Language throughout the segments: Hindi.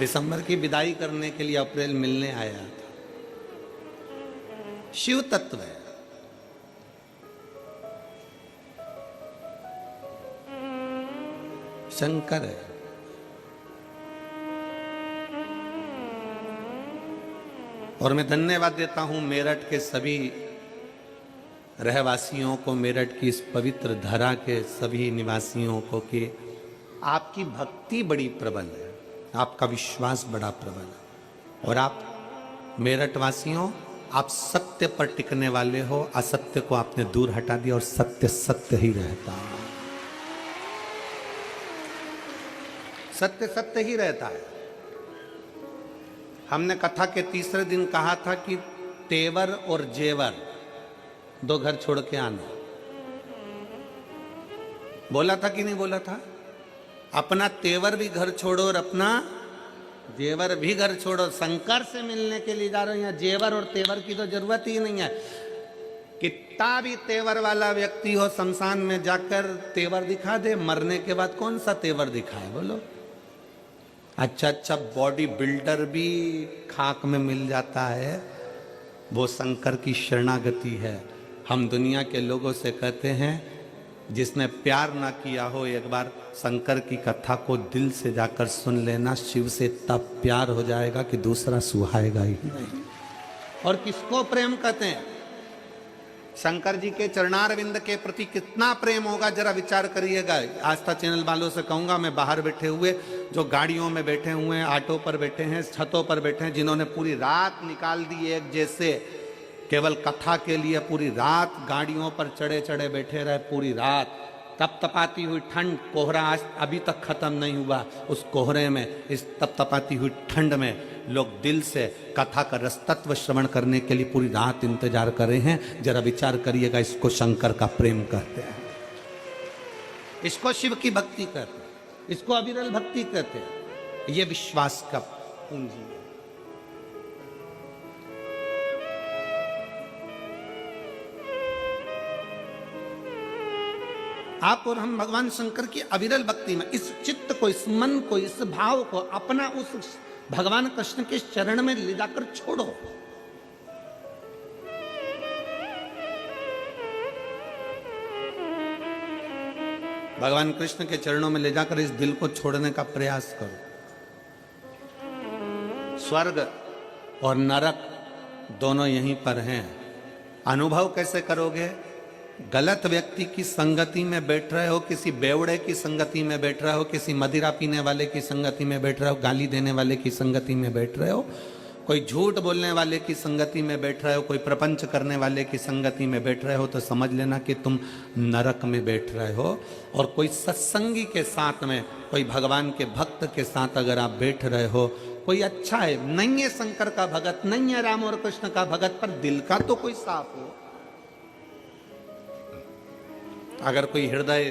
दिसंबर की विदाई करने के लिए अप्रैल मिलने आया था। शिव तत्व है। शंकर है। और मैं धन्यवाद देता हूं मेरठ के सभी रहवासियों को, मेरठ की इस पवित्र धरा के सभी निवासियों को कि आपकी भक्ति बड़ी प्रबल है, आपका विश्वास बड़ा प्रबल है। और आप मेरठ वासियों, आप सत्य पर टिकने वाले हो। असत्य को आपने दूर हटा दिया और सत्य सत्य ही रहता है। सत्य सत्य ही रहता है। हमने कथा के तीसरे दिन कहा था कि तेवर और जेवर दो घर छोड़ के आना। बोला था कि नहीं बोला था? अपना तेवर भी घर छोड़ो और अपना जेवर भी घर छोड़ो। शंकर से मिलने के लिए जा रहे हो, यहाँ जेवर और तेवर की तो जरूरत ही नहीं है। कितना भी तेवर वाला व्यक्ति हो, शमशान में जाकर तेवर दिखा दे, मरने के बाद कौन सा तेवर दिखाए बोलो? अच्छा अच्छा बॉडी बिल्डर भी खाक में मिल जाता है। वो शंकर की शरणागति है। हम दुनिया के लोगों से कहते हैं, जिसने प्यार ना किया हो एक बार शंकर की कथा को दिल से जाकर सुन लेना। शिव से तब प्यार हो जाएगा कि दूसरा सुहाएगा ही नहीं। और किसको प्रेम कहते हैं? शंकर जी के चरणारविंद के प्रति कितना प्रेम होगा जरा विचार करिएगा। आस्था चैनल वालों से कहूंगा, मैं बाहर बैठे हुए, जो गाड़ियों में बैठे हुए हैं, ऑटो पर बैठे हैं, छतों पर बैठे हैं, जिन्होंने पूरी रात निकाल दी एक जैसे केवल कथा के लिए, पूरी रात गाड़ियों पर चढ़े चढ़े बैठे रहे, पूरी रात तपतपाती हुई ठंड, कोहरा आज अभी तक खत्म नहीं हुआ। उस कोहरे में, इस तपतपाती हुई ठंड में लोग दिल से कथा का रसतत्व श्रवण करने के लिए पूरी रात इंतजार कर रहे हैं। जरा विचार करिएगा, इसको शंकर का प्रेम कहते हैं, इसको शिव की भक्ति कहते हैं, इसको अविरल भक्ति कहते हैं। ये विश्वास का पूंजी है। आप और हम भगवान शंकर की अविरल भक्ति में इस चित्त को, इस मन को, इस भाव को अपना उस भगवान कृष्ण के चरण में ले जाकर छोड़ो। भगवान कृष्ण के चरणों में ले जाकर इस दिल को छोड़ने का प्रयास करो। स्वर्ग और नरक दोनों यहीं पर हैं। अनुभव कैसे करोगे? गलत व्यक्ति की संगति में बैठ रहे हो, किसी बेवड़े की संगति में बैठ रहे हो, किसी मदिरा पीने वाले की संगति में बैठ रहे हो, गाली देने वाले की संगति में बैठ रहे हो, कोई झूठ बोलने वाले की संगति में बैठ रहे हो, कोई प्रपंच करने वाले की संगति में बैठ रहे हो, तो समझ लेना कि तुम नरक में बैठ रहे हो। और कोई सत्संगी के साथ में, कोई भगवान के भक्त के साथ अगर आप बैठ रहे हो, कोई अच्छा है, नहीं है शंकर का भगत, नहीं है राम और कृष्ण का भगत, पर दिल का तो कोई साफ हो। अगर कोई हृदय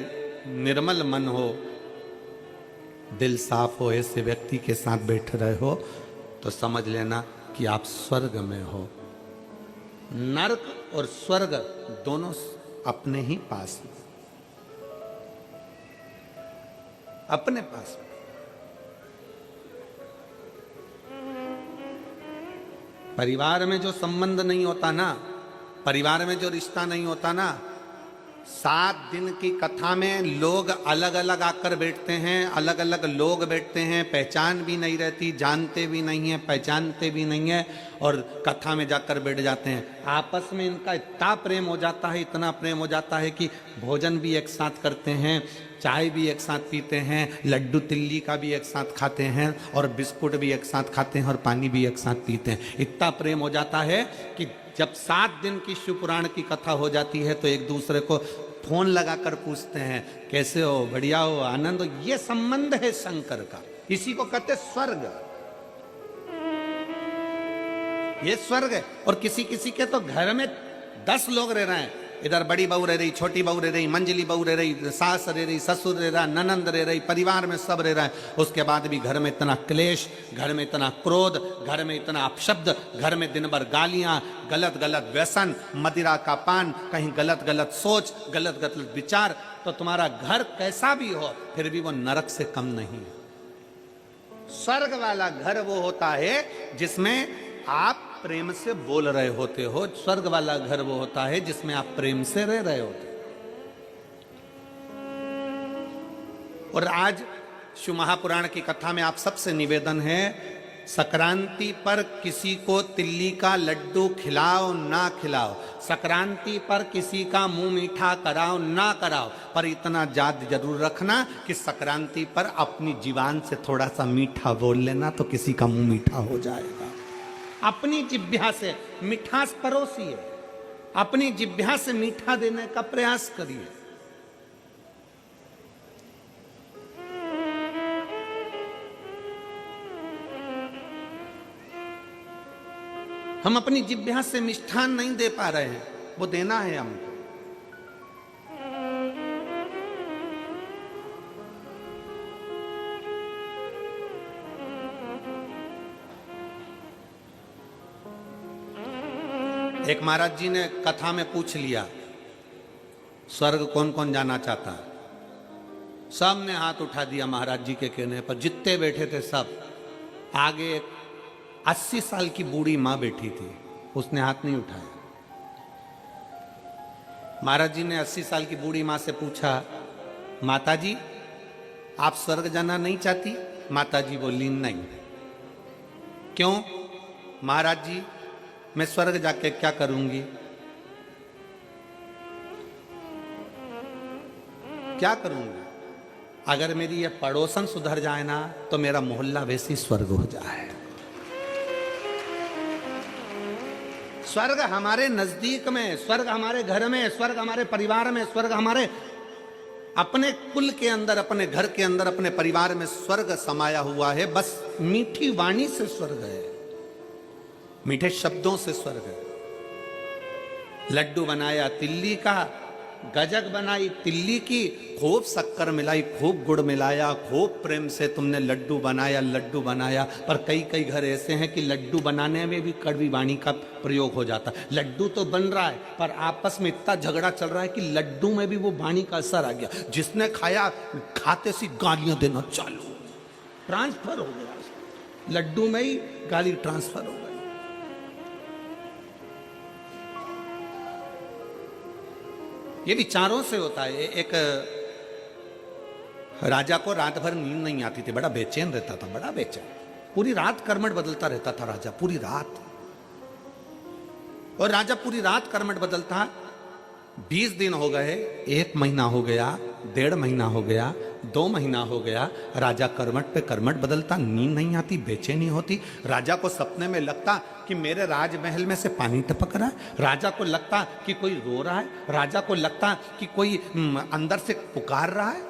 निर्मल मन हो, दिल साफ हो, ऐसे व्यक्ति के साथ बैठ रहे हो, तो समझ लेना कि आप स्वर्ग में हो। नरक और स्वर्ग दोनों अपने ही पास में, अपने पास में। परिवार में जो संबंध नहीं होता ना, परिवार में जो रिश्ता नहीं होता ना, 7 दिन की कथा में लोग अलग अलग आकर बैठते हैं, अलग अलग लोग बैठते हैं, पहचान भी नहीं रहती, जानते भी नहीं है, पहचानते भी नहीं है, और कथा में जाकर बैठ जाते हैं। आपस में इनका इतना प्रेम हो जाता है, इतना प्रेम हो जाता है कि भोजन भी एक साथ करते हैं, चाय भी एक साथ पीते हैं, लड्डू तिल्ली का भी एक साथ खाते हैं, और बिस्कुट भी एक साथ खाते हैं, और पानी भी एक साथ पीते हैं। इतना प्रेम हो जाता है कि जब 7 दिन की शिव पुराण की कथा हो जाती है तो एक दूसरे को फोन लगाकर पूछते हैं, कैसे हो, बढ़िया हो, आनंद हो। ये संबंध है शंकर का, इसी को कहते स्वर्ग। ये स्वर्ग है। और किसी किसी के तो घर में 10 लोग रह रहे हैं, इधर बड़ी बहू रह रही, छोटी बहू रह रही, मंजली बहू रह रही, सास रह रही, ससुर रह रहा, ननंद रह रही, परिवार में सब रह रहा है। उसके बाद भी घर में इतना क्लेश, घर में इतना क्रोध, घर में इतना अपशब्द, घर में दिन भर गालियां, गलत गलत व्यसन, मदिरा का पान, कहीं गलत गलत सोच, गलत गलत विचार। तो तुम्हारा घर कैसा भी हो, फिर भी वो नरक से कम नहीं है। स्वर्ग वाला घर वो होता है जिसमें आप प्रेम से बोल रहे होते हो। स्वर्ग वाला घर वो होता है जिसमें आप प्रेम से रह रहे होते हो। और आज शिव महापुराण की कथा में आप सबसे निवेदन है, संक्रांति पर किसी को तिल्ली का लड्डू खिलाओ ना खिलाओ, संक्रांति पर किसी का मुंह मीठा कराओ ना कराओ, पर इतना याद जरूर रखना कि संक्रांति पर अपनी जीवान से थोड़ा सा मीठा बोल लेना तो किसी का मुंह मीठा हो जाएगा। अपनी जिह्वा से मिठास परोसिए, अपनी जिह्वा से मीठा देने का प्रयास करिए। हम अपनी जिह्वा से मिष्ठान नहीं दे पा रहे हैं, वो देना है हमको। एक महाराज जी ने कथा में पूछ लिया, स्वर्ग कौन कौन जाना चाहता है? सब ने हाथ उठा दिया महाराज जी के कहने पर। जितने बैठे थे सब। आगे 80 साल की बूढ़ी मां बैठी थी, उसने हाथ नहीं उठाया। महाराज जी ने 80 साल की बूढ़ी मां से पूछा, माता जी आप स्वर्ग जाना नहीं चाहती? माता जी बोली नहीं। क्यों? महाराज जी मैं स्वर्ग जाके क्या करूंगी? क्या करूंगी? अगर मेरी ये पड़ोसन सुधर जाए ना तो मेरा मोहल्ला वैसे स्वर्ग हो जाए। स्वर्ग हमारे नजदीक में, स्वर्ग हमारे घर में, स्वर्ग हमारे परिवार में, स्वर्ग हमारे अपने कुल के अंदर, अपने घर के अंदर, अपने परिवार में स्वर्ग समाया हुआ है। बस मीठी वाणी से स्वर्ग है, मीठे शब्दों से स्वर्ग है। लड्डू बनाया तिल्ली का, गजक बनाई तिल्ली की, खूब शक्कर मिलाई, खूब गुड़ मिलाया, खूब प्रेम से तुमने लड्डू बनाया। पर कई कई घर ऐसे हैं कि लड्डू बनाने में भी कड़वी वाणी का प्रयोग हो जाता है। लड्डू तो बन रहा है पर आपस में इतना झगड़ा चल रहा है कि लड्डू में भी वो वाणी का असर आ गया। जिसने खाया खाते सी गालियां देना चालू, ट्रांसफर हो गया, लड्डू में ही गाली ट्रांसफर हो गई। ये विचारों से होता है। एक राजा को रात भर नींद नहीं आती थी, बड़ा बेचैन रहता था, बड़ा बेचैन। पूरी रात कर्मठ बदलता रहता था राजा, पूरी रात। और राजा पूरी रात कर्मठ बदलता। 20 दिन हो गए, 1 महीना हो गया, 1.5 महीना हो गया, 2 महीना हो गया, राजा कर्मठ पे कर्मठ बदलता, नींद नहीं आती, बेचैनी होती। राजा को सपने में लगता कि मेरे राजमहल में से पानी टपक रहा है, राजा को लगता कि कोई रो रहा है, राजा को लगता कि कोई अंदर से पुकार रहा है।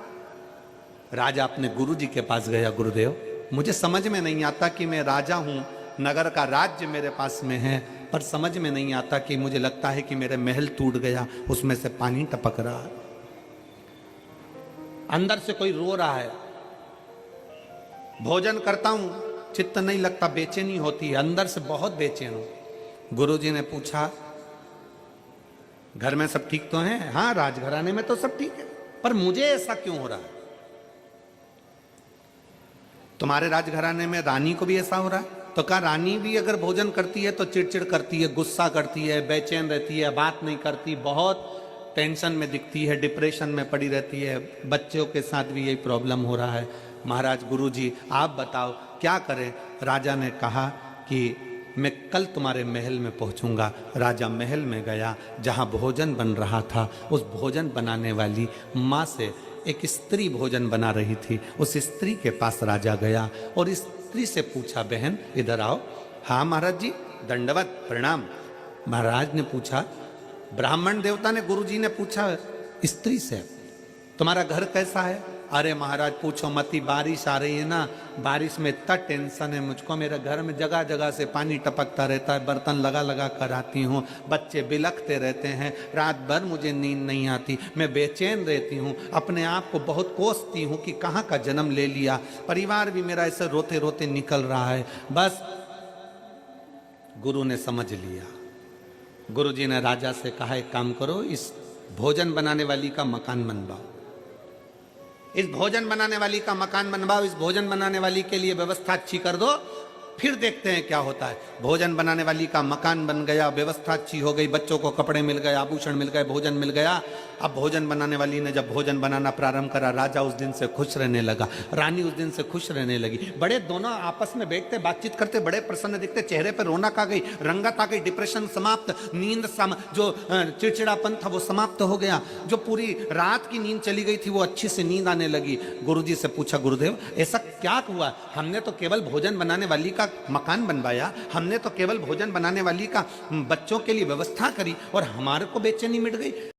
राजा अपने गुरुजी के पास गया, गुरुदेव मुझे समझ में नहीं आता कि मैं राजा हूं, नगर का राज्य मेरे पास में है, पर समझ में नहीं आता कि मुझे लगता है कि मेरे महल टूट गया, उसमें से पानी टपक रहा है, अंदर से कोई रो रहा है। भोजन करता हूं, चित्त नहीं लगता, बेचैनी होती है, अंदर से बहुत बेचैन हूं। गुरुजी ने पूछा, घर में सब ठीक तो है? हाँ, राजघराने में तो सब ठीक है, पर मुझे ऐसा क्यों हो रहा है? तुम्हारे राजघराने में रानी को भी ऐसा हो रहा है? तो कहा रानी भी अगर भोजन करती है तो चिड़चिड़ करती है, गुस्सा करती है, बेचैन रहती है, बात नहीं करती, बहुत टेंशन में दिखती है, डिप्रेशन में पड़ी रहती है। बच्चों के साथ भी यही प्रॉब्लम हो रहा है। महाराज गुरुजी आप बताओ क्या करें? राजा ने कहा कि मैं कल तुम्हारे महल में पहुंचूंगा। राजा महल में गया, जहां भोजन बन रहा था, उस भोजन बनाने वाली माँ से एक स्त्री भोजन बना रही थी, उस स्त्री के पास राजा गया और स्त्री से पूछा, बहन इधर आओ। हाँ महाराज जी, दंडवत प्रणाम। महाराज ने पूछा, ब्राह्मण देवता ने, गुरुजी ने पूछा स्त्री से, तुम्हारा घर कैसा है? अरे महाराज पूछो मत ही, बारिश आ रही है ना, बारिश में इतना टेंशन है मुझको, मेरे घर में जगह जगह से पानी टपकता रहता है, बर्तन लगा लगा कर आती हूँ, बच्चे बिलखते रहते हैं, रात भर मुझे नींद नहीं आती, मैं बेचैन रहती हूँ, अपने आप को बहुत कोसती हूँ कि कहाँ का जन्म ले लिया, परिवार भी मेरा ऐसे रोते रोते निकल रहा है। बस गुरु ने समझ लिया। गुरुजी ने राजा से कहा, एक काम करो, इस भोजन बनाने वाली का मकान बनवाओ। इस भोजन बनाने वाली का मकान बनवाओ, इस भोजन बनाने वाली के लिए व्यवस्था अच्छी कर दो, फिर देखते हैं क्या होता है। भोजन बनाने वाली का मकान बन गया, व्यवस्था अच्छी हो गई, बच्चों को कपड़े मिल गए, आभूषण मिल गए, भोजन मिल गया। अब भोजन बनाने वाली ने जब भोजन बनाना प्रारंभ करा, राजा उस दिन से खुश रहने लगा, रानी उस दिन से खुश रहने लगी। बड़े दोनों आपस में बैठते बातचीत करते, बड़े प्रसन्न दिखते, चेहरे पर रौनक आ गई, रंगत आ गई, डिप्रेशन समाप्त, नींद जो चिड़चिड़ापन था वो समाप्त हो गया, जो पूरी रात की नींद चली गई थी वो अच्छी से नींद आने लगी। गुरुजी से पूछा, गुरुदेव ऐसा क्या हुआ? हमने तो केवल भोजन बनाने वाली का मकान बनवाया, हमने तो केवल भोजन बनाने वाली का बच्चों के लिए व्यवस्था करी और हमारे को बेचैनी मिट गई।